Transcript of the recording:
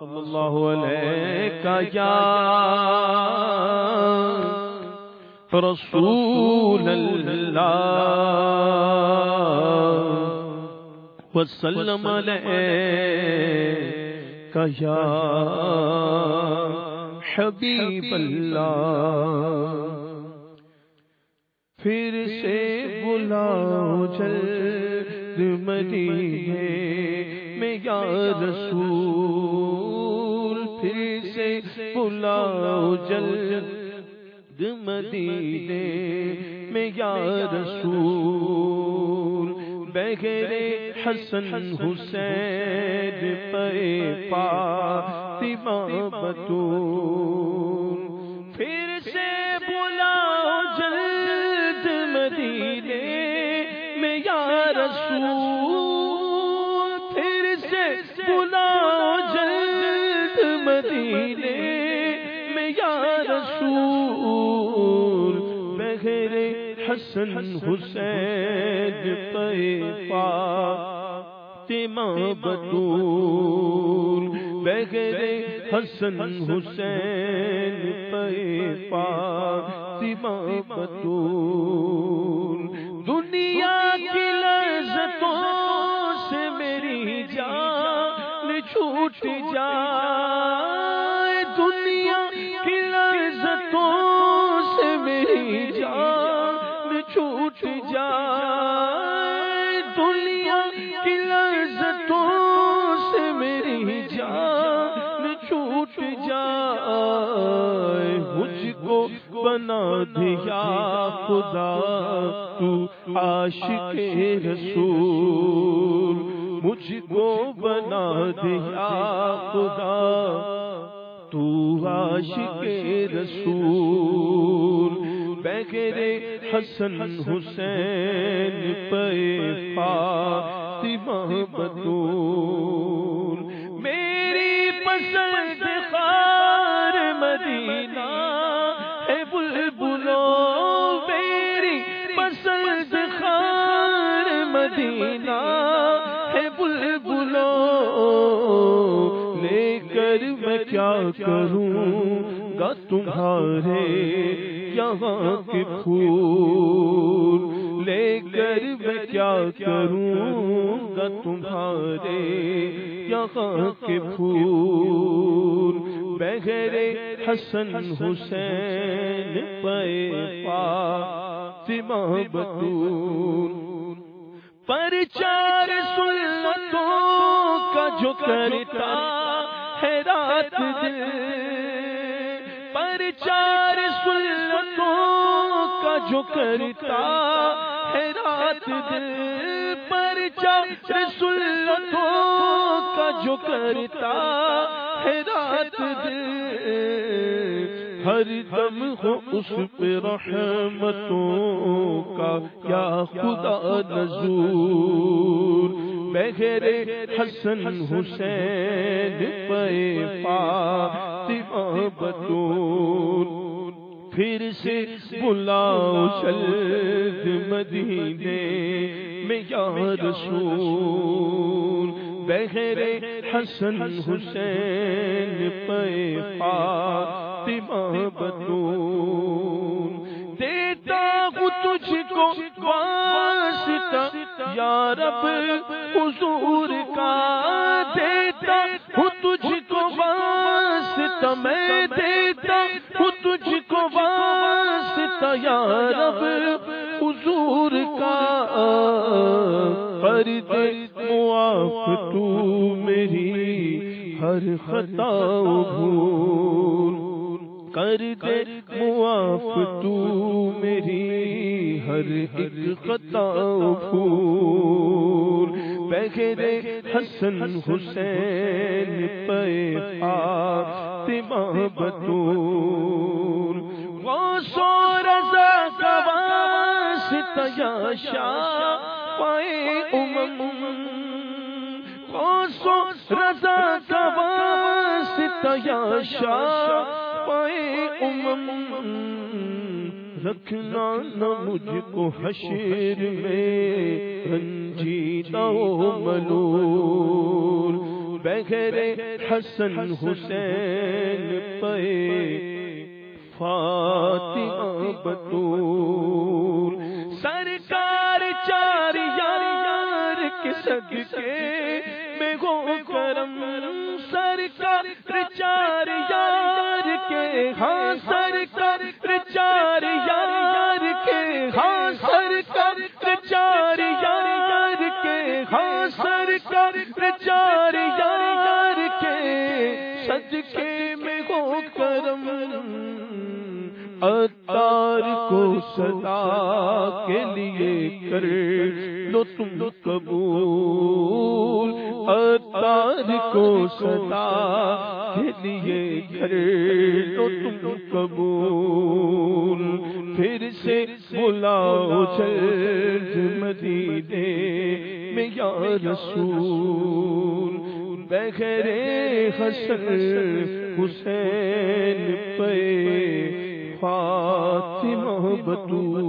صلی اللہ علیہ یا رسول اللہ وسلم علیہ یا حبیب اللہ پھر سے بلاؤ جلد مدینے میں یا رسول پھر سے بلاؤ جلد مدینے میں یا رسول بغیر حسن حسین پہ فاطمہ بتول پھر سے بلاؤ جلد مدینے میں یا رسول پھر سے بلاؤ جلد مدینے میں یا رسول بغیر حسن حسین پہ فاطمہ بتول بغیر حسن حسین پہ فاطمہ بتول دنیا کی لذتوں سے میری جان چھوٹ جائے دنیا کی لذتوں سے میری جان چھوٹ جائے دنیا کی لذتوں سے میری جان چھوٹ جائے مجھ کو بنا دیا خدا تو عاشق رسول مجھ کو بنا دیا خدا تو عاشق رسول بغیر حسن حسین پہ فاطمہ بتول میری پسند خار مدینہ ہے بلبلو میری پسند خار مدینہ ہے بلبلو لے کر میں کیا کروں گا تمہارے یہاں کے پھول لے کر میں کیا کروں گا تمہارے یہاں کے پھول بغیر حسن حسین پہ فاطمہ بتول پرچار سنتوں کا جو کرتا ہے رات دل پرچار سنتوں کا جو کرتا ہے رات دل پرچار سنتوں کا جو کرتا ہے رات دل ہر دم ہو اس پہ رحمتوں کا یا خدا نزول بغیر حسن حسین پہ فاطمہ بتول پھر سے بلاؤ جلد مدینے میں یا رسول بغیر حسن حسین پہ فاطمہ بتول دیتا ہوں تجھ کو واسطہ یا رب حضور کا دیتا ہوں تجھ کو واسطہ میں دیتا ہوں تجھ کو واسطہ یا رب حضور کا کر دے معاف تو میری ہر خطا بھول کر دے معاف تو میری ہر ایک خطا بھول بغیر حسن حسین پہ فاطمہ بتول غوث و رضا کا واسطہ یا شافعِ امم غوث و رضا کا واسطہ یا شافعِ امم رکھنا نہ مجھ کو حشر میں رنجیدہ و ملول بغیر حسن حسین پہ فاطمہ بطول سرکار چار یار کے صدقے میں ہو کرم سرکار چار یار کے ہاں سرکار چار یار کے ہاں سرکار چار یار کے ہاں سرکار چار یار کے صدقے میں ہو کرم عطار کو صدا کے لیے کر لو تم قبول عطار کو صدا کے لیے کر لو تم قبول پھر سے بلاؤ جلد مدینے میں یا رسول بغیر حسن حسین پہ فاطمہ بطول